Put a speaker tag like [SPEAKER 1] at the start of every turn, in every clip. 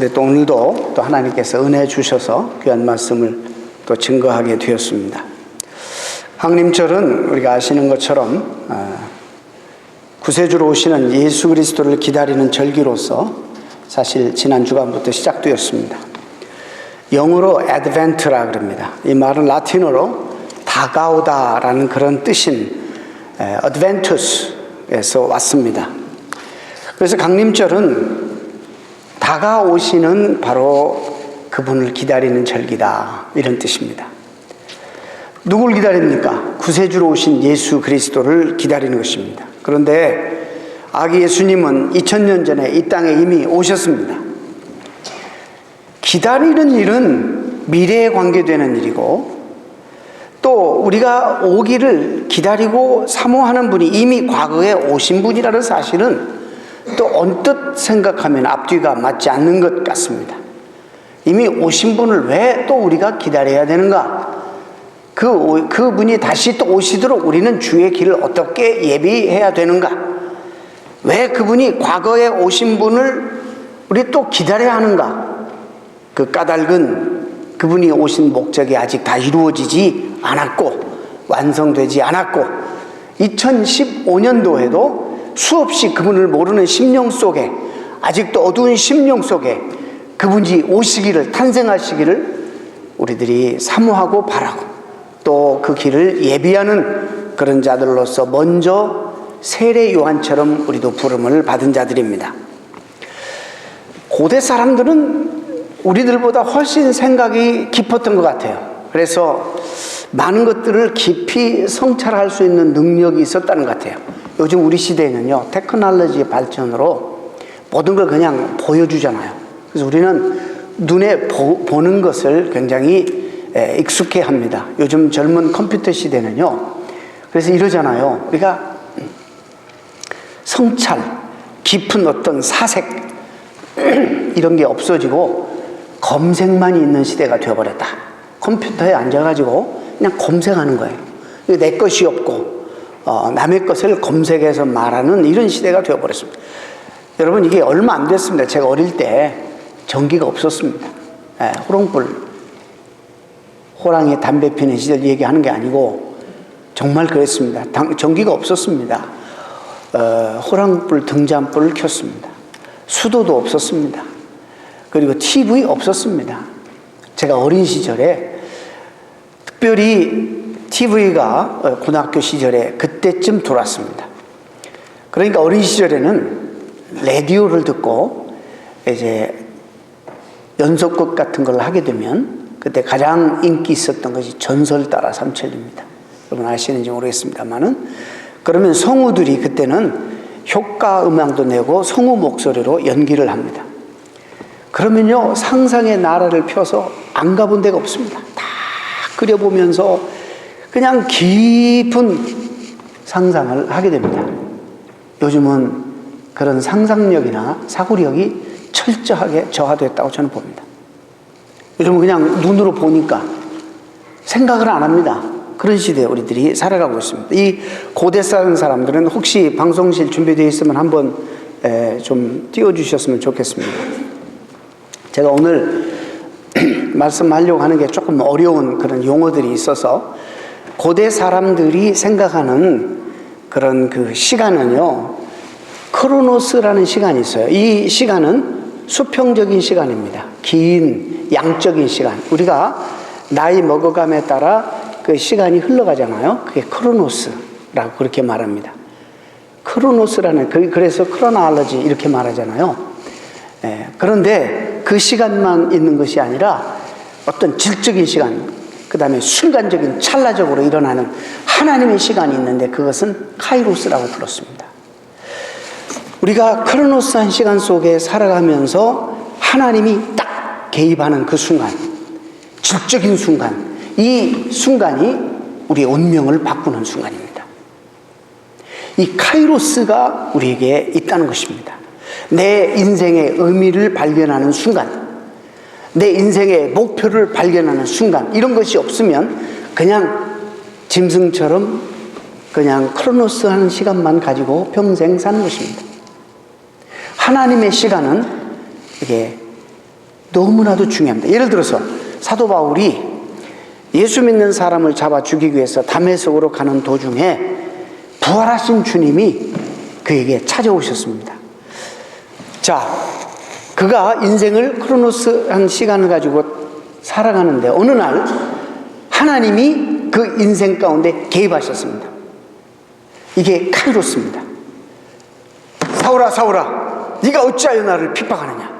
[SPEAKER 1] 근데 또 오늘도 또 하나님께서 은혜 주셔서 귀한 말씀을 또 증거하게 되었습니다. 황림절은 우리가 아시는 것처럼 구세주로 오시는 예수 그리스도를 기다리는 절기로서 사실 지난 주간부터 시작되었습니다. 영어로 advent라 그럽니다. 이 말은 라틴어로 다가오다라는 그런 뜻인 adventus에서 왔습니다. 그래서 강림절은 다가오시는 바로 그분을 기다리는 절기다, 이런 뜻입니다. 누굴 기다립니까? 구세주로 오신 예수 그리스도를 기다리는 것입니다. 그런데 아기 예수님은 2000년 전에 이 땅에 이미 오셨습니다. 기다리는 일은 미래에 관계되는 일이고, 또 우리가 오기를 기다리고 사모하는 분이 이미 과거에 오신 분이라는 사실은 또 언뜻 생각하면 앞뒤가 맞지 않는 것 같습니다. 이미 오신 분을 왜 또 우리가 기다려야 되는가? 그분이 다시 또 오시도록 우리는 주의 길을 어떻게 예비해야 되는가? 왜 그분이 과거에 오신 분을 우리 또 기다려야 하는가? 그 까닭은 그분이 오신 목적이 아직 다 이루어지지 않았고 완성되지 않았고 2015년도에도 수없이 그분을 모르는 심령 속에, 아직도 어두운 심령 속에 그분이 오시기를, 탄생하시기를 우리들이 사모하고 바라고 또 그 길을 예비하는 그런 자들로서 먼저 세례 요한처럼 우리도 부름을 받은 자들입니다. 고대 사람들은 우리들보다 훨씬 생각이 깊었던 것 같아요. 그래서 많은 것들을 깊이 성찰할 수 있는 능력이 있었다는 것 같아요. 요즘 우리 시대에는요, 테크놀로지의 발전으로 모든 걸 그냥 보여주잖아요. 그래서 우리는 눈에 보는 것을 굉장히 익숙해 합니다. 요즘 젊은 컴퓨터 시대는요, 그래서 이러잖아요. 우리가 성찰, 깊은 어떤 사색 이런 게 없어지고 검색만이 있는 시대가 되어버렸다. 컴퓨터에 앉아가지고 그냥 검색하는 거예요. 내 것이 없고 남의 것을 검색해서 말하는 이런 시대가 되어버렸습니다. 여러분, 이게 얼마 안 됐습니다. 제가 어릴 때 전기가 없었습니다. 호롱불, 호랑이 담배 피는 시절 얘기하는 게 아니고 정말 그랬습니다. 전기가 없었습니다. 호랑불, 등잔불을 켰습니다. 수도도 없었습니다. 그리고 TV 없었습니다. 제가 어린 시절에 특별히 TV가 고등학교 시절에 그때쯤 들어왔습니다. 그러니까 어린 시절에는 라디오를 듣고 이제 연속극 같은 걸 하게 되면 그때 가장 인기 있었던 것이 전설 따라 삼천리입니다. 여러분 아시는지 모르겠습니다만은, 그러면 성우들이 그때는 효과 음향도 내고 성우 목소리로 연기를 합니다. 그러면요, 상상의 나라를 펴서 안 가본 데가 없습니다. 다 그려보면서 그냥 깊은 상상을 하게 됩니다. 요즘은 그런 상상력이나 사고력이 철저하게 저하됐다고 저는 봅니다. 요즘은 그냥 눈으로 보니까 생각을 안 합니다. 그런 시대에 우리들이 살아가고 있습니다. 이 고대 사람들은 혹시 방송실 준비되어 있으면 한번 좀 띄워주셨으면 좋겠습니다. 제가 오늘 말씀하려고 하는 게 조금 어려운 그런 용어들이 있어서, 고대 사람들이 생각하는 그런 그 시간은요, 크로노스라는 시간이 있어요. 이 시간은 수평적인 시간입니다. 긴 양적인 시간. 우리가 나이 먹어감에 따라 그 시간이 흘러가잖아요. 그게 크로노스라고 그렇게 말합니다. 크로노스라는, 그래서 크로놀로지 이렇게 말하잖아요. 그런데 그 시간만 있는 것이 아니라 어떤 질적인 시간, 그 다음에 순간적인 찰나적으로 일어나는 하나님의 시간이 있는데 그것은 카이로스라고 불렀습니다. 우리가 크로노스한 시간 속에 살아가면서 하나님이 딱 개입하는 그 순간, 질적인 순간, 이 순간이 우리의 운명을 바꾸는 순간입니다. 이 카이로스가 우리에게 있다는 것입니다. 내 인생의 의미를 발견하는 순간, 내 인생의 목표를 발견하는 순간, 이런 것이 없으면 그냥 짐승처럼 그냥 크로노스 하는 시간만 가지고 평생 사는 것입니다. 하나님의 시간은 이게 너무나도 중요합니다. 예를 들어서 사도 바울이 예수 믿는 사람을 잡아 죽이기 위해서 다메섹으로 가는 도중에 부활하신 주님이 그에게 찾아오셨습니다. 자, 그가 인생을 크로노스한 시간을 가지고 살아가는데 어느 날 하나님이 그 인생 가운데 개입하셨습니다. 이게 카이로스입니다. 사울아 사울아 네가 어찌하여 나를 핍박하느냐.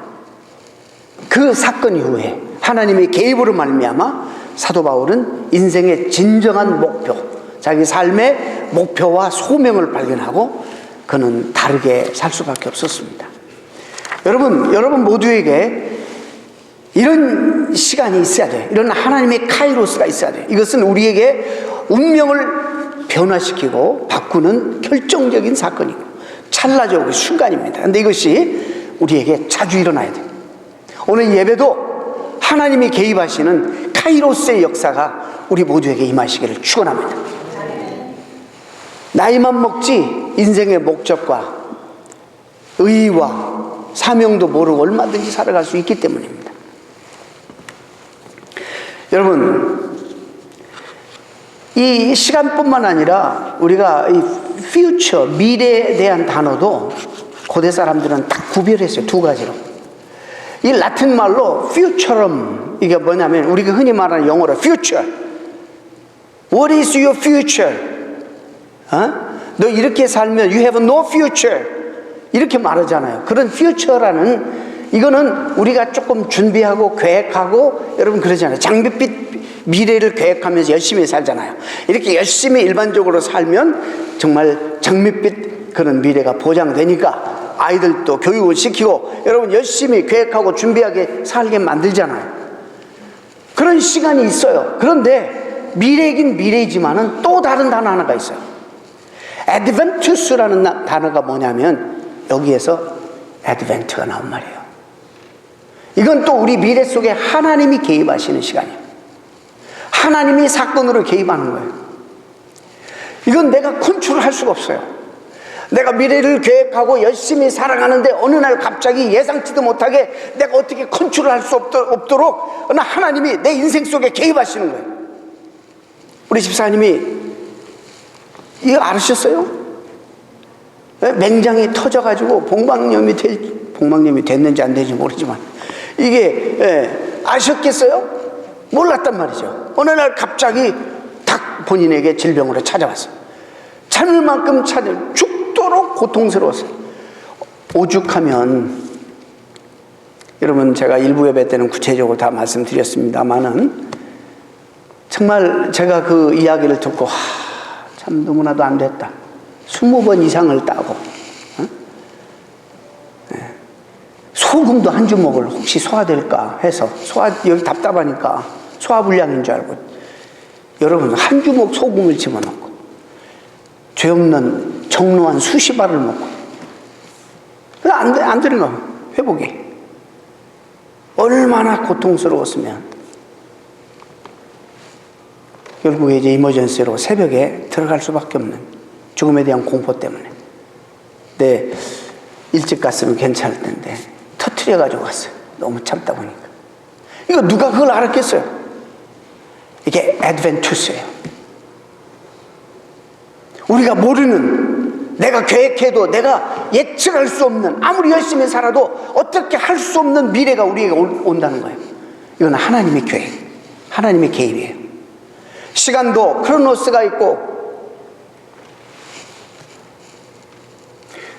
[SPEAKER 1] 그 사건 이후에 하나님의 개입으로 말미암아 사도 바울은 인생의 진정한 목표, 자기 삶의 목표와 소명을 발견하고 그는 다르게 살 수밖에 없었습니다. 여러분 모두에게 이런 시간이 있어야 돼요. 이런 하나님의 카이로스가 있어야 돼요. 이것은 우리에게 운명을 변화시키고 바꾸는 결정적인 사건이고 찰나적인 순간입니다. 그런데 이것이 우리에게 자주 일어나야 돼요. 오늘 예배도 하나님이 개입하시는 카이로스의 역사가 우리 모두에게 임하시기를 축원합니다. 나이만 먹지 인생의 목적과 의의와 사명도 모르고 얼마든지 살아갈 수 있기 때문입니다. 여러분, 이 시간뿐만 아니라 우리가 이 future, 미래에 대한 단어도 고대 사람들은 딱 구별했어요. 두 가지로. 이 라틴 말로 futureum, 이게 뭐냐면 우리가 흔히 말하는 영어로 future. What is your future? 너 이렇게 살면 you have no future. 이렇게 말하잖아요. 그런 future라는 이거는 우리가 조금 준비하고 계획하고 여러분 그러잖아요. 장밋빛 미래를 계획하면서 열심히 살잖아요. 이렇게 열심히 일반적으로 살면 정말 장밋빛 그런 미래가 보장되니까 아이들도 교육을 시키고 여러분 열심히 계획하고 준비하게 살게 만들잖아요. 그런 시간이 있어요. 그런데 미래이긴 미래이지만은 또 다른 단어 하나가 있어요. adventure라는 단어가 뭐냐면 여기에서 advent가 나온 말이에요. 이건 또 우리 미래 속에 하나님이 개입하시는 시간이에요. 하나님이 사건으로 개입하는 거예요. 이건 내가 컨트롤할 수가 없어요. 내가 미래를 계획하고 열심히 살아가는데 어느 날 갑자기 예상치도 못하게 내가 어떻게 컨트롤할 수 없도록 어느 하나님이 내 인생 속에 개입하시는 거예요. 우리 집사님이 이거 알으셨어요? 맹장이 터져가지고 봉박염이 됐는지 안 됐는지 모르지만 이게 아셨겠어요? 몰랐단 말이죠. 어느 날 갑자기 딱 본인에게 질병으로 찾아왔어요. 참을 만큼 죽도록 고통스러웠어요. 오죽하면 여러분 제가 일부 예배 때는 구체적으로 다 말씀드렸습니다만은 정말 제가 그 이야기를 듣고 참 너무나도 안 됐다. 20번 이상을 따고 소금도 한 주먹을 혹시 소화될까 해서 여기 답답하니까 소화불량인 줄 알고 여러분 한 주먹 소금을 집어넣고 죄 없는 정로한 수십 알을 먹고 안 되는 거 회복이 얼마나 고통스러웠으면 결국에 이제 이머전시로 새벽에 들어갈 수밖에 없는 죽음에 대한 공포 때문에. 근데 일찍 갔으면 괜찮을 텐데 터트려가지고 갔어요. 너무 참다 보니까. 이거 누가 그걸 알았겠어요? 이게 adventure예요. 우리가 모르는, 내가 계획해도 내가 예측할 수 없는, 아무리 열심히 살아도 어떻게 할 수 없는 미래가 우리에게 온다는 거예요. 이건 하나님의 계획, 하나님의 개입이에요. 시간도 크로노스가 있고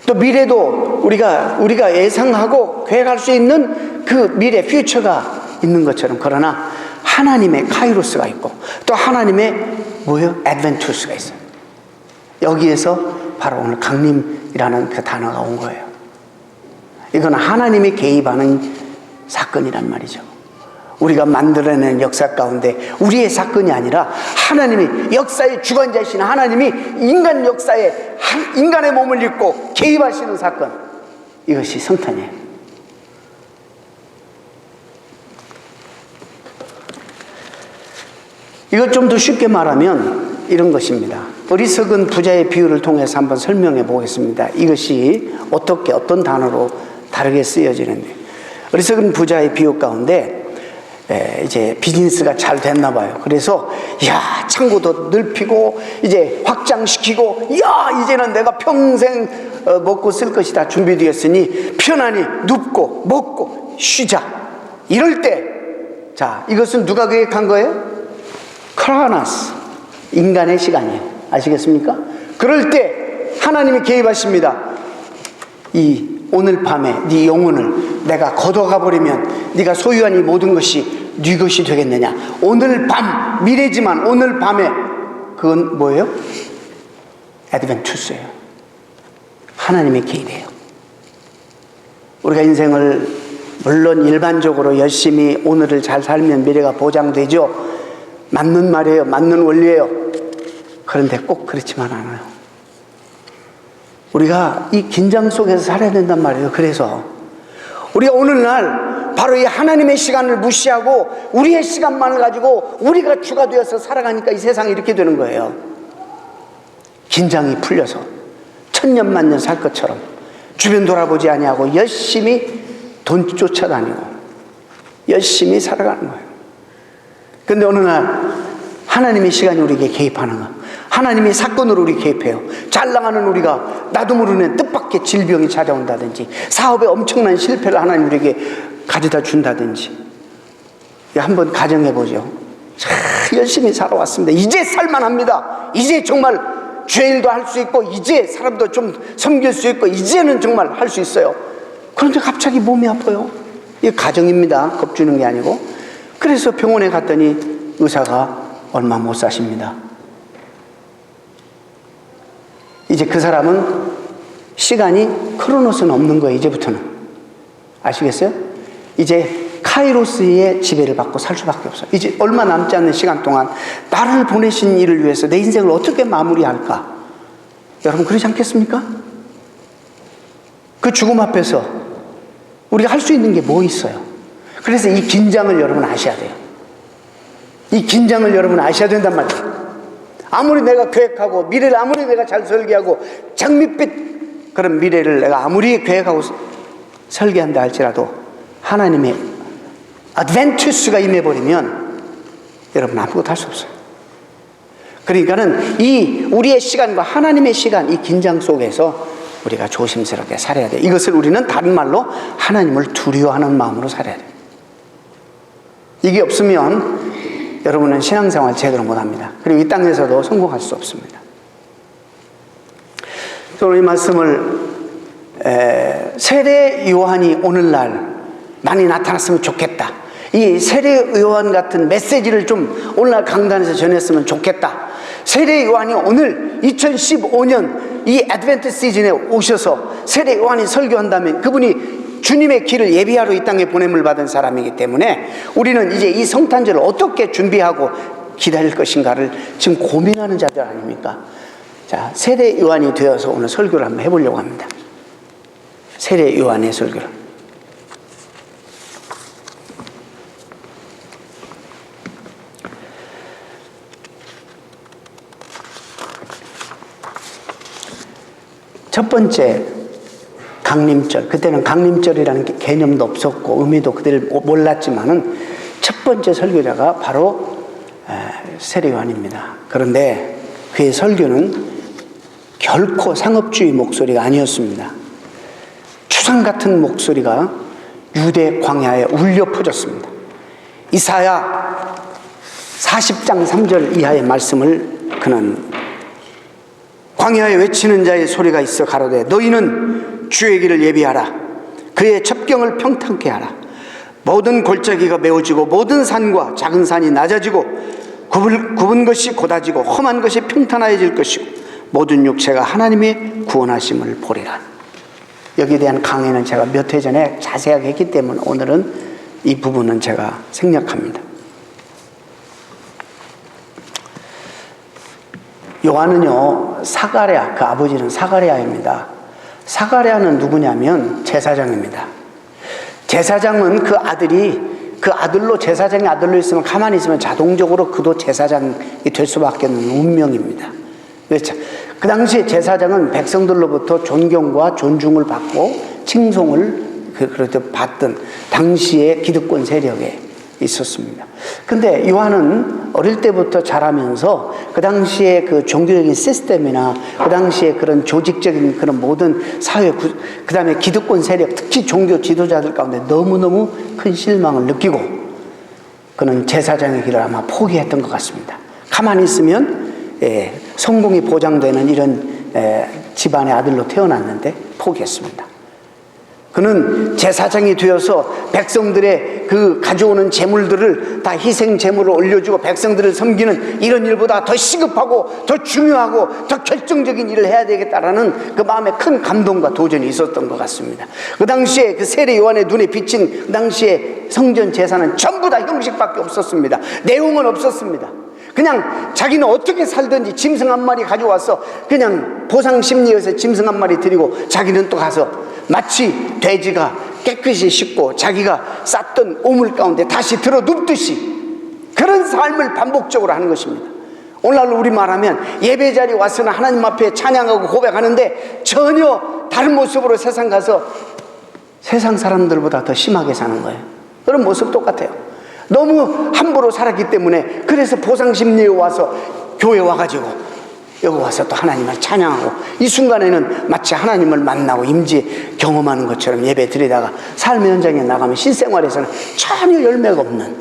[SPEAKER 1] 또 미래도 우리가 예상하고 계획할 수 있는 그 미래 퓨처가 있는 것처럼, 그러나 하나님의 카이로스가 있고 또 하나님의 adventures가 있어요. 여기에서 바로 오늘 강림이라는 그 단어가 온 거예요. 이건 하나님이 개입하는 사건이란 말이죠. 우리가 만들어낸 역사 가운데 우리의 사건이 아니라 하나님이, 역사의 주관자이신 하나님이 인간 역사에 인간의 몸을 입고 개입하시는 사건, 이것이 성탄이에요. 이걸 좀 더 쉽게 말하면 이런 것입니다. 어리석은 부자의 비유를 통해서 한번 설명해 보겠습니다. 이것이 어떤 단어로 다르게 쓰여지는데, 어리석은 부자의 비유 가운데 이제 비즈니스가 잘 됐나 봐요. 그래서 야, 창고도 넓히고 이제 확장시키고, 야, 이제는 내가 평생 먹고 쓸 것이 다 준비되었으니 편안히 눕고 먹고 쉬자. 이럴 때, 자, 이것은 누가 계획한 거예요? 크라나스, 인간의 시간이에요. 아시겠습니까? 그럴 때 하나님이 개입하십니다. 이 오늘 밤에 네 영혼을 내가 걷어가 버리면 네가 소유한 이 모든 것이 네 것이 되겠느냐. 오늘 밤, 미래지만 오늘 밤에, 그건 뭐예요? 애드벤투스예요. 하나님의 개입이에요. 우리가 인생을 물론 일반적으로 열심히 오늘을 잘 살면 미래가 보장되죠. 맞는 말이에요. 맞는 원리예요. 그런데 꼭 그렇지만 않아요. 우리가 이 긴장 속에서 살아야 된단 말이에요. 그래서 우리가 오늘날 바로 이 하나님의 시간을 무시하고 우리의 시간만을 가지고 우리가 주가 되어서 살아가니까 이 세상이 이렇게 되는 거예요. 긴장이 풀려서 천년만년 살 것처럼 주변 돌아보지 아니하고 열심히 돈 쫓아다니고 열심히 살아가는 거예요. 그런데 어느 날 하나님의 시간이 우리에게 개입하는 거예요. 하나님이 사건으로 우리 개입해요. 잘 나가는 우리가 나도 모르는 뜻밖의 질병이 찾아온다든지, 사업에 엄청난 실패를 하나님 우리에게 가져다 준다든지. 한번 가정해보죠. 참 열심히 살아왔습니다. 이제 살만합니다. 이제 정말 주의 일도 할 수 있고, 이제 사람도 좀 섬길 수 있고, 이제는 정말 할 수 있어요. 그런데 갑자기 몸이 아파요. 이게 가정입니다. 겁주는 게 아니고. 그래서 병원에 갔더니 의사가 얼마 못 사십니다. 이제 그 사람은 시간이 크로노스는 없는 거예요. 이제부터는. 아시겠어요? 이제 카이로스의 지배를 받고 살 수밖에 없어요. 이제 얼마 남지 않는 시간 동안 나를 보내신 일을 위해서 내 인생을 어떻게 마무리할까? 여러분 그러지 않겠습니까? 그 죽음 앞에서 우리가 할 수 있는 게 뭐 있어요? 그래서 이 긴장을 여러분 아셔야 돼요. 이 긴장을 여러분 아셔야 된단 말이에요. 아무리 내가 계획하고 미래를 아무리 내가 잘 설계하고 장밋빛 그런 미래를 내가 아무리 계획하고 설계한다 할지라도 하나님의 어드벤투스가 임해버리면 여러분 아무것도 할 수 없어요. 그러니까는 이 우리의 시간과 하나님의 시간, 이 긴장 속에서 우리가 조심스럽게 살아야 돼요. 이것을 우리는 다른 말로 하나님을 두려워하는 마음으로 살아야 돼요. 이게 없으면 여러분은 신앙생활 제대로 못합니다. 그리고 이 땅에서도 성공할 수 없습니다. 저는 이 말씀을 세례 요한이 오늘날 많이 나타났으면 좋겠다. 이 세례 요한 같은 메시지를 좀 오늘날 강단에서 전했으면 좋겠다. 세례 요한이 오늘 2015년 이 애드벤트 시즌에 오셔서 세례 요한이 설교한다면 그분이 주님의 길을 예비하러 이 땅에 보냄을 받은 사람이기 때문에 우리는 이제 이 성탄절을 어떻게 준비하고 기다릴 것인가를 지금 고민하는 자들 아닙니까? 자, 세례 요한이 되어서 오늘 설교를 한번 해보려고 합니다. 세례 요한의 설교를. 첫 번째, 강림절. 그때는 강림절이라는 개념도 없었고 의미도 그들 몰랐지만은 첫 번째 설교자가 바로 세례 요한입니다. 그런데 그의 설교는 결코 상업주의 목소리가 아니었습니다. 추상 같은 목소리가 유대 광야에 울려 퍼졌습니다. 이사야 40장 3절 이하의 말씀을 그는 광야에 외치는 자의 소리가 있어 가로되 너희는 주의 길을 예비하라. 그의 첩경을 평탄케 하라. 모든 골짜기가 메워지고 모든 산과 작은 산이 낮아지고 굽은 것이 곧아지고 험한 것이 평탄해질 것이고 모든 육체가 하나님의 구원하심을 보리라. 여기에 대한 강의는 제가 몇 회 전에 자세하게 했기 때문에 오늘은 이 부분은 제가 생략합니다. 요한은요, 사가랴, 그 아버지는 사가랴입니다. 사가랴는 누구냐면 제사장입니다. 제사장은 그 아들로 제사장의 아들로 있으면 가만히 있으면 자동적으로 그도 제사장이 될 수밖에 없는 운명입니다. 그렇죠? 그 당시에 제사장은 백성들로부터 존경과 존중을 받고 칭송을 그래도 봤던 당시의 기득권 세력에 있었습니다. 근데 요한은 어릴 때부터 자라면서 그 당시에 그 종교적인 시스템이나 그 당시에 그런 조직적인 그런 모든 사회, 그 다음에 기득권 세력, 특히 종교 지도자들 가운데 너무너무 큰 실망을 느끼고 그는 제사장의 길을 아마 포기했던 것 같습니다. 가만히 있으면 성공이 보장되는 이런 집안의 아들로 태어났는데 포기했습니다. 그는 제사장이 되어서 백성들의 그 가져오는 재물들을 다 희생 재물을 올려주고 백성들을 섬기는 이런 일보다 더 시급하고 더 중요하고 더 결정적인 일을 해야 되겠다라는 그 마음에 큰 감동과 도전이 있었던 것 같습니다. 그 당시에 그 세례 요한의 눈에 비친 그 당시에 성전 제사는 전부 다 형식밖에 없었습니다. 내용은 없었습니다. 그냥 자기는 어떻게 살든지 짐승 한 마리 가져와서 그냥 보상 심리에서 짐승 한 마리 드리고 자기는 또 가서 마치 돼지가 깨끗이 씻고 자기가 쌌던 오물 가운데 다시 들어 눕듯이 그런 삶을 반복적으로 하는 것입니다. 오늘날로 우리 말하면 예배 자리에 와서는 하나님 앞에 찬양하고 고백하는데 전혀 다른 모습으로 세상 가서 세상 사람들보다 더 심하게 사는 거예요. 그런 모습 똑같아요. 너무 함부로 살았기 때문에 그래서 보상심리에 와서 교회 와가지고 여기 와서 또 하나님을 찬양하고 이 순간에는 마치 하나님을 만나고 임재 경험하는 것처럼 예배 드리다가 삶의 현장에 나가면 신생활에서는 전혀 열매가 없는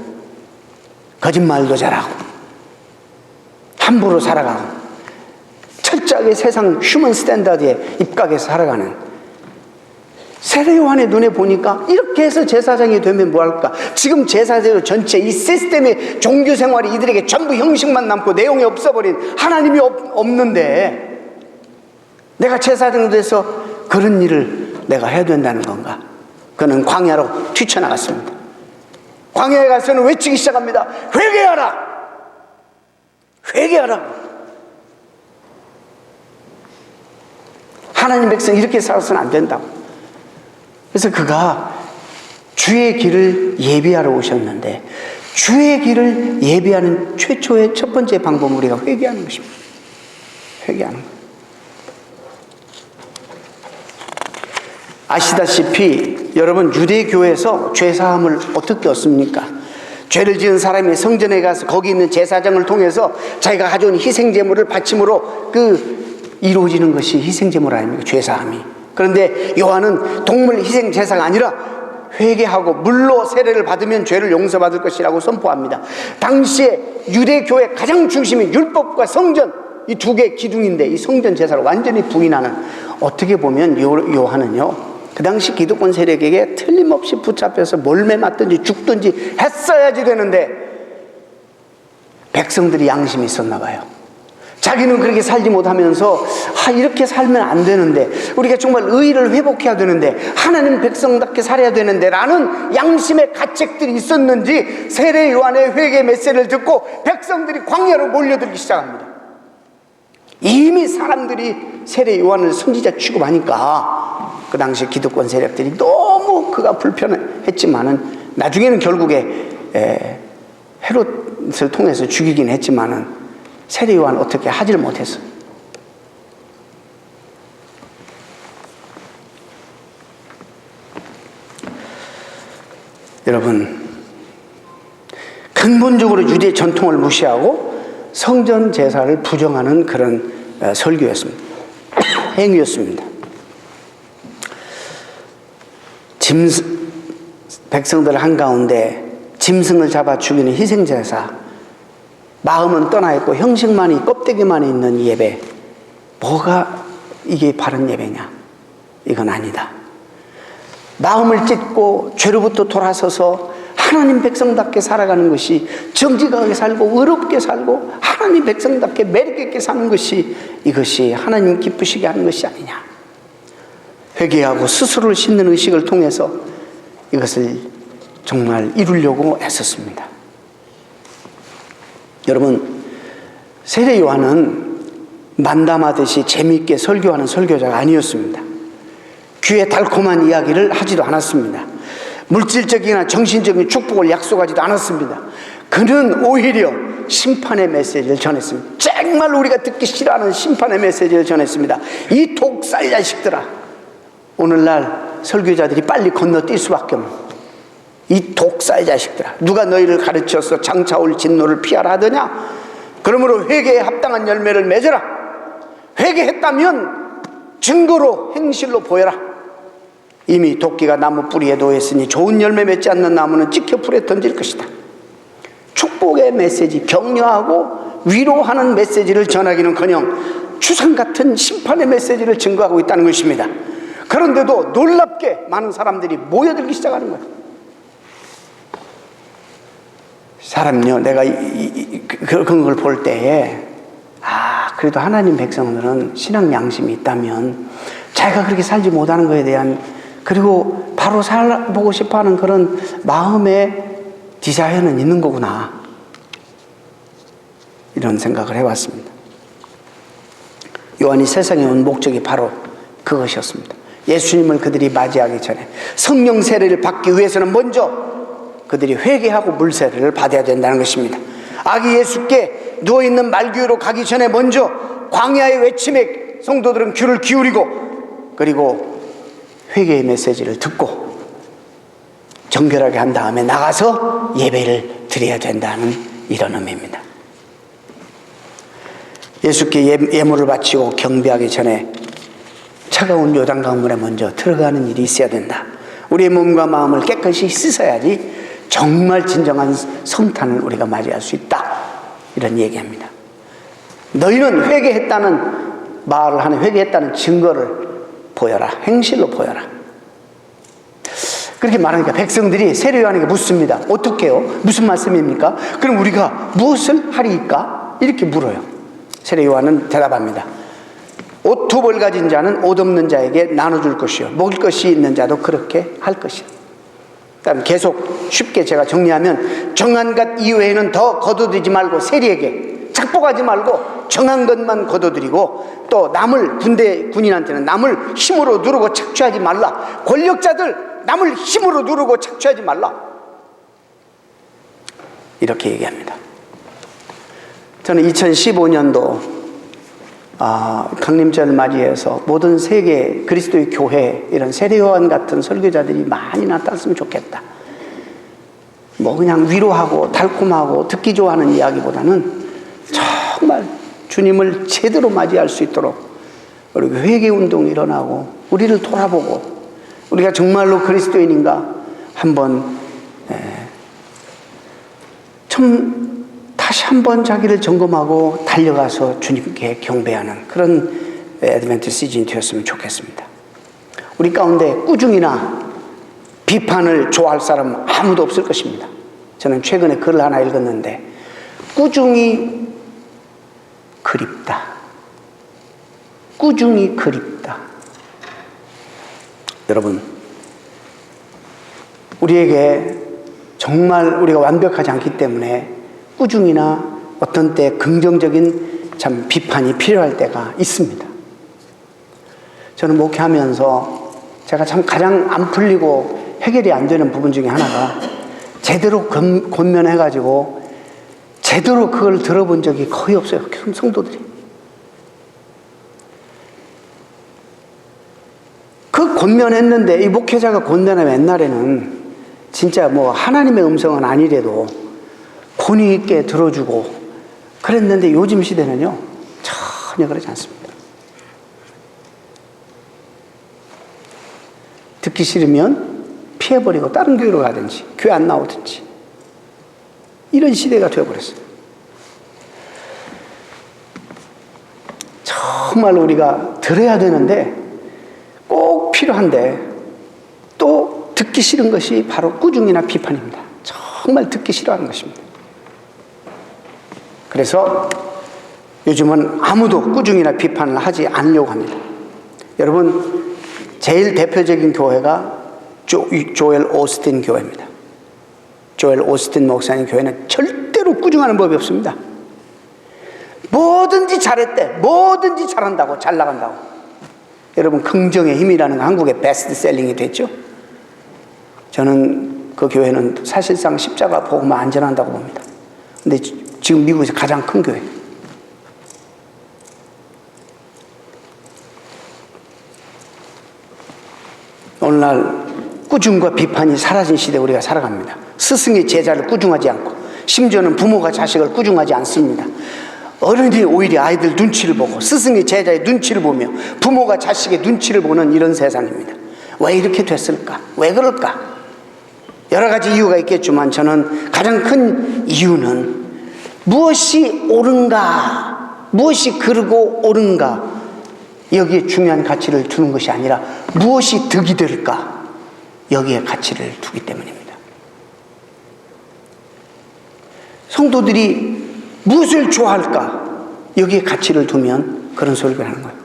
[SPEAKER 1] 거짓말도 잘하고 함부로 살아가고 철저하게 세상 휴먼 스탠다드에 입각해서 살아가는 세례 요한의 눈에 보니까 이렇게 해서 제사장이 되면 뭐할까? 지금 제사제도 전체 이 시스템의 종교 생활이 이들에게 전부 형식만 남고 내용이 없어버린 하나님이 없는데 내가 제사장 돼서 그런 일을 내가 해야 된다는 건가? 그는 광야로 뛰쳐나갔습니다. 광야에 가서는 외치기 시작합니다. 회개하라! 회개하라! 하나님 백성 이렇게 살아서는 안 된다고. 그래서 그가 주의 길을 예비하러 오셨는데 주의 길을 예비하는 최초의 첫 번째 방법은 우리가 회개하는 것입니다. 회개하는 것. 아시다시피 여러분 유대교에서 죄사함을 어떻게 얻습니까? 죄를 지은 사람이 성전에 가서 거기 있는 제사장을 통해서 자기가 가져온 희생제물을 바침으로 이루어지는 것이 희생제물 아닙니까? 죄사함이. 그런데 요한은 동물 희생 제사가 아니라 회개하고 물로 세례를 받으면 죄를 용서받을 것이라고 선포합니다. 당시에 유대교의 가장 중심인 율법과 성전 이 두 개의 기둥인데 이 성전 제사를 완전히 부인하는 어떻게 보면 요한은요 그 당시 기득권 세력에게 틀림없이 붙잡혀서 몰매 맞든지 죽든지 했어야지 되는데 백성들이 양심이 있었나 봐요. 자기는 그렇게 살지 못하면서 이렇게 살면 안 되는데 우리가 정말 의의를 회복해야 되는데 하나님 백성답게 살아야 되는데 라는 양심의 가책들이 있었는지 세례 요한의 회개 메시지를 듣고 백성들이 광야로 몰려들기 시작합니다. 이미 사람들이 세례 요한을 선지자 취급하니까 그 당시 기득권 세력들이 너무 그가 불편했지만은 나중에는 결국에 헤롯을 통해서 죽이긴 했지만은 세례 요한 어떻게 하지를 못했어. 여러분, 근본적으로 유대 전통을 무시하고 성전 제사를 부정하는 그런 설교였습니다. 행위였습니다. 백성들 한가운데 짐승을 잡아 죽이는 희생제사, 마음은 떠나 있고 형식만이 껍데기만 있는 예배, 뭐가 이게 바른 예배냐? 이건 아니다. 마음을 찢고 죄로부터 돌아서서 하나님 백성답게 살아가는 것이 정직하게 살고 의롭게 살고 하나님 백성답게 매력있게 사는 것이 이것이 하나님 기쁘시게 하는 것이 아니냐. 회개하고 스스로를 씻는 의식을 통해서 이것을 정말 이루려고 애썼습니다. 여러분, 세례 요한은 만담하듯이 재미있게 설교하는 설교자가 아니었습니다. 귀에 달콤한 이야기를 하지도 않았습니다. 물질적이나 정신적인 축복을 약속하지도 않았습니다. 그는 오히려 심판의 메시지를 전했습니다. 정말 우리가 듣기 싫어하는 심판의 메시지를 전했습니다. 이 독살 자식들아, 오늘날 설교자들이 빨리 건너뛸 수밖에 없는, 이 독사의 자식들아, 누가 너희를 가르쳐서 장차올 진노를 피하라 하더냐? 그러므로 회개에 합당한 열매를 맺어라. 회개했다면 증거로, 행실로 보여라. 이미 도끼가 나무 뿌리에 놓였으니 좋은 열매 맺지 않는 나무는 찍혀 불에 던질 것이다. 축복의 메시지, 격려하고 위로하는 메시지를 전하기는커녕 추상 같은 심판의 메시지를 증거하고 있다는 것입니다. 그런데도 놀랍게 많은 사람들이 모여들기 시작하는 거예요. 사람요, 내가 그런 걸 볼 때에, 그래도 하나님 백성들은 신앙 양심이 있다면 자기가 그렇게 살지 못하는 것에 대한, 그리고 바로 살아보고 싶어하는 그런 마음의 디자이어는 있는 거구나, 이런 생각을 해봤습니다. 요한이 세상에 온 목적이 바로 그것이었습니다. 예수님을 그들이 맞이하기 전에 성령 세례를 받기 위해서는 먼저 그들이 회개하고 물세례를 받아야 된다는 것입니다. 아기 예수께 누워있는 말교회로 가기 전에 먼저 광야의 외침에 성도들은 귀를 기울이고, 그리고 회개의 메시지를 듣고 정결하게 한 다음에 나가서 예배를 드려야 된다는 이런 의미입니다. 예수께 예물을 바치고 경배하기 전에 차가운 요단강물에 먼저 들어가는 일이 있어야 된다. 우리의 몸과 마음을 깨끗이 씻어야지 정말 진정한 성탄을 우리가 맞이할 수 있다, 이런 얘기합니다. 너희는 회개했다는 말을 하는, 회개했다는 증거를 보여라. 행실로 보여라. 그렇게 말하니까 백성들이 세례요한에게 묻습니다. 어떻게 해요? 무슨 말씀입니까? 그럼 우리가 무엇을 하리이까? 이렇게 물어요. 세례요한은 대답합니다. 옷 두 벌 가진 자는 옷 없는 자에게 나눠줄 것이요, 먹을 것이 있는 자도 그렇게 할 것이요. 그다음 계속 쉽게 제가 정리하면, 정한 것 이외에는 더 거둬들이지 말고, 세리에게 착복하지 말고 정한 것만 거둬들이고, 또 남을, 군인한테는 남을 힘으로 누르고 착취하지 말라. 권력자들 남을 힘으로 누르고 착취하지 말라, 이렇게 얘기합니다. 저는 2015년도 강림절을 맞이해서 모든 세계 그리스도의 교회, 이런 세례요한 같은 설교자들이 많이 나타났으면 좋겠다. 뭐 그냥 위로하고 달콤하고 듣기 좋아하는 이야기보다는 정말 주님을 제대로 맞이할 수 있도록, 그리고 회개운동이 일어나고 우리를 돌아보고 우리가 정말로 그리스도인인가 한번 다시 한번 자기를 점검하고 달려가서 주님께 경배하는 그런 애드벤트 시즌이 되었으면 좋겠습니다. 우리 가운데 꾸중이나 비판을 좋아할 사람은 아무도 없을 것입니다. 저는 최근에 글을 하나 읽었는데, 꾸중이 그립다. 꾸중이 그립다. 여러분, 우리에게 정말 우리가 완벽하지 않기 때문에 꾸중이나 어떤 때 긍정적인 참 비판이 필요할 때가 있습니다. 저는 목회하면서 제가 참 가장 안 풀리고 해결이 안 되는 부분 중에 하나가, 제대로 권면해가지고 제대로 그걸 들어본 적이 거의 없어요, 성도들이. 그 권면했는데, 이 목회자가 권면하면 옛날에는 진짜 뭐 하나님의 음성은 아니래도 권위 있게 들어주고 그랬는데, 요즘 시대는요 전혀 그러지 않습니다. 듣기 싫으면 피해버리고 다른 교회로 가든지 교회 안 나오든지, 이런 시대가 되어버렸어요. 정말 우리가 들어야 되는데, 꼭 필요한데 또 듣기 싫은 것이 바로 꾸중이나 비판입니다. 정말 듣기 싫어하는 것입니다. 그래서 요즘은 아무도 꾸중이나 비판을 하지 않으려고 합니다. 여러분, 제일 대표적인 교회가 조엘 오스틴 교회입니다. 조엘 오스틴 목사님 교회는 절대로 꾸중하는 법이 없습니다. 뭐든지 잘했대, 뭐든지 잘한다고, 잘 나간다고. 여러분, 긍정의 힘이라는 거 한국의 베스트셀링이 됐죠. 저는 그 교회는 사실상 십자가 복음만 안전한다고 봅니다. 근데 지금 미국에서 가장 큰 교회. 오늘날 꾸중과 비판이 사라진 시대에 우리가 살아갑니다. 스승이 제자를 꾸중하지 않고 심지어는 부모가 자식을 꾸중하지 않습니다. 어른이 오히려 아이들 눈치를 보고 스승이 제자의 눈치를 보며 부모가 자식의 눈치를 보는 이런 세상입니다. 왜 이렇게 됐을까? 왜 그럴까? 여러 가지 이유가 있겠지만 저는 가장 큰 이유는 무엇이 옳은가, 무엇이 그르고 옳은가, 여기에 중요한 가치를 두는 것이 아니라 무엇이 득이 될까, 여기에 가치를 두기 때문입니다. 성도들이 무엇을 좋아할까, 여기에 가치를 두면 그런 소리를 하는 거예요.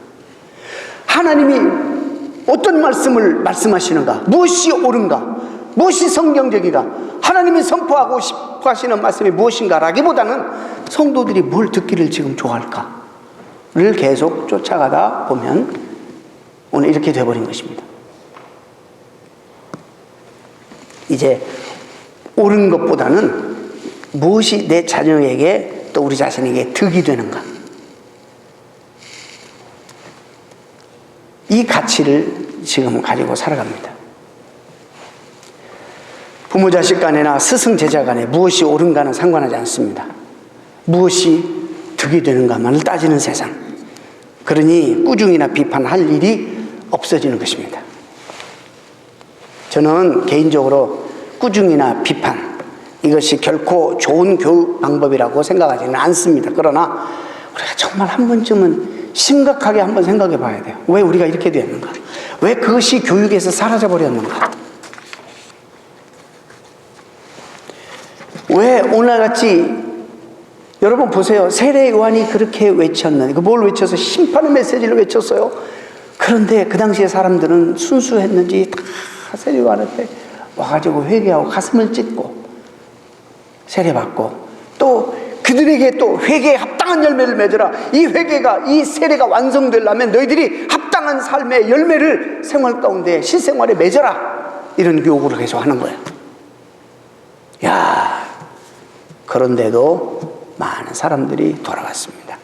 [SPEAKER 1] 하나님이 어떤 말씀을 말씀하시는가, 무엇이 옳은가, 무엇이 성경적이가, 하나님이 선포하고 싶어 하시는 말씀이 무엇인가 라기보다는 성도들이 뭘 듣기를 지금 좋아할까를 계속 쫓아가다 보면 오늘 이렇게 돼버린 것입니다. 이제 옳은 것보다는 무엇이 내 자녀에게 또 우리 자신에게 득이 되는가, 이 가치를 지금 가지고 살아갑니다. 부모 자식 간에나 스승 제자 간에 무엇이 옳은가는 상관하지 않습니다. 무엇이 득이 되는가만을 따지는 세상. 그러니 꾸중이나 비판할 일이 없어지는 것입니다. 저는 개인적으로 꾸중이나 비판, 이것이 결코 좋은 교육 방법이라고 생각하지는 않습니다. 그러나 우리가 정말 한 번쯤은 심각하게 한번 생각해 봐야 돼요. 왜 우리가 이렇게 되었는가? 왜 그것이 교육에서 사라져 버렸는가? 왜 오늘같이, 여러분 보세요. 세례 요한이 그렇게 외쳤는데, 뭘 외쳐서 심판의 메시지를 외쳤어요. 그런데 그 당시에 사람들은 순수했는지 다 세례 요한한테 와가지고 회개하고 가슴을 찢고 세례받고, 또 그들에게 또 회개에 합당한 열매를 맺어라. 이 회개가, 이 세례가 완성되려면 너희들이 합당한 삶의 열매를 생활 가운데 실생활에 맺어라. 이런 요구를 계속 하는 거예요. 야, 그런데도 많은 사람들이 돌아갔습니다.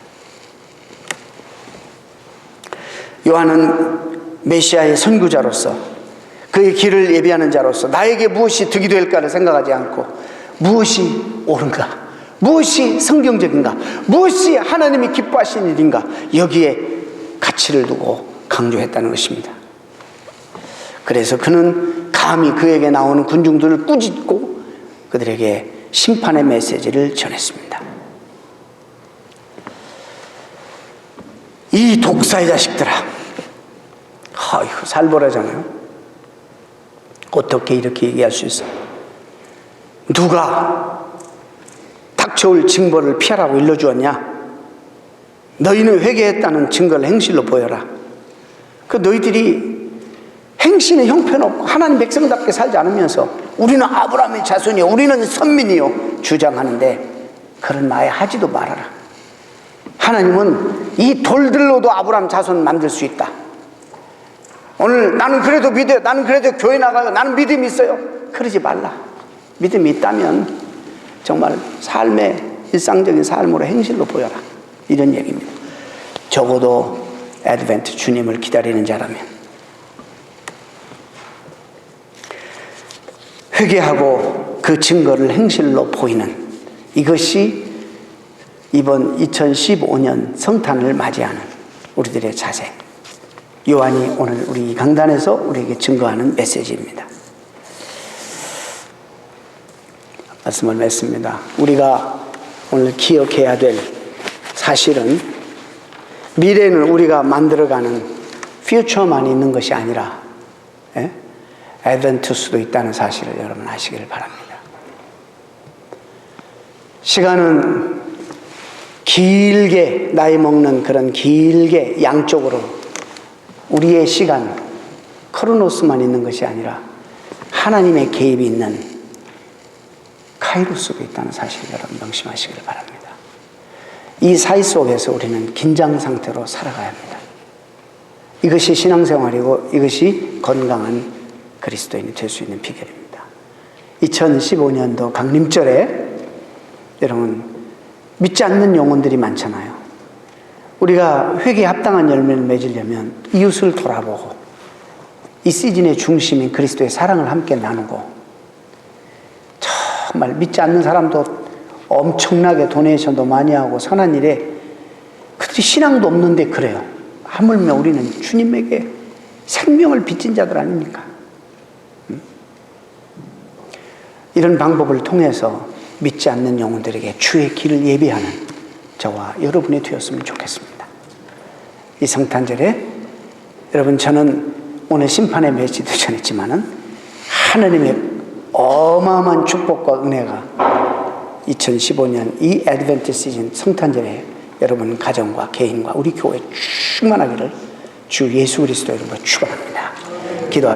[SPEAKER 1] 요한은 메시아의 선구자로서, 그의 길을 예비하는 자로서 나에게 무엇이 득이 될까를 생각하지 않고 무엇이 옳은가, 무엇이 성경적인가, 무엇이 하나님이 기뻐하시는 일인가, 여기에 가치를 두고 강조했다는 것입니다. 그래서 그는 감히 그에게 나오는 군중들을 꾸짖고 그들에게 심판의 메시지를 전했습니다. 이 독사의 자식들아, 살벌하잖아요. 어떻게 이렇게 얘기할 수 있어? 누가 닥쳐올 징벌을 피하라고 일러주었냐? 너희는 회개했다는 증거를 행실로 보여라. 그 너희들이 행실에 형편없고 하나님 백성답게 살지 않으면서 우리는 아브라함의 자손이요, 우리는 선민이요 주장하는데 그런 말 하지도 말아라. 하나님은 이 돌들로도 아브라함 자손 만들 수 있다. 오늘 나는 그래도 믿어요, 나는 그래도 교회 나가요, 나는 믿음이 있어요, 그러지 말라. 믿음이 있다면 정말 삶의 일상적인 삶으로 행실로 보여라, 이런 얘기입니다. 적어도 애드벤트 주님을 기다리는 자라면 회개하고 그 증거를 행실로 보이는, 이것이 이번 2015년 성탄을 맞이하는 우리들의 자세, 요한이 오늘 우리 강단에서 우리에게 증거하는 메시지입니다. 말씀을 맺습니다. 우리가 오늘 기억해야 될 사실은 미래는 우리가 만들어가는 퓨처만 있는 것이 아니라 애드벤투스도 있다는 사실을 여러분 아시기를 바랍니다. 시간은 길게 나이 먹는 그런 길게 양쪽으로 우리의 시간 크로노스만 있는 것이 아니라 하나님의 개입이 있는 카이로스도 있다는 사실을 여러분 명심하시기를 바랍니다. 이 사이 속에서 우리는 긴장 상태로 살아가야 합니다. 이것이 신앙생활이고 이것이 건강한 그리스도인이 될 수 있는 비결입니다. 2015년도 강림절에 여러분 믿지 않는 영혼들이 많잖아요. 우리가 회개에 합당한 열매를 맺으려면 이웃을 돌아보고 이 시즌의 중심인 그리스도의 사랑을 함께 나누고, 정말 믿지 않는 사람도 엄청나게 도네이션도 많이 하고 선한 일에 그들이 신앙도 없는데 그래요. 하물며 우리는 주님에게 생명을 빚진 자들 아닙니까? 이런 방법을 통해서 믿지 않는 영혼들에게 주의 길을 예비하는 저와 여러분이 되었으면 좋겠습니다. 이 성탄절에 여러분, 저는 오늘 심판의 메시지도 전했지만은 하나님의 어마어마한 축복과 은혜가 2015년 이 애드벤트 시즌 성탄절에 여러분 가정과 개인과 우리 교회에 충만하기를 주 예수 그리스도 이름으로 축원합니다.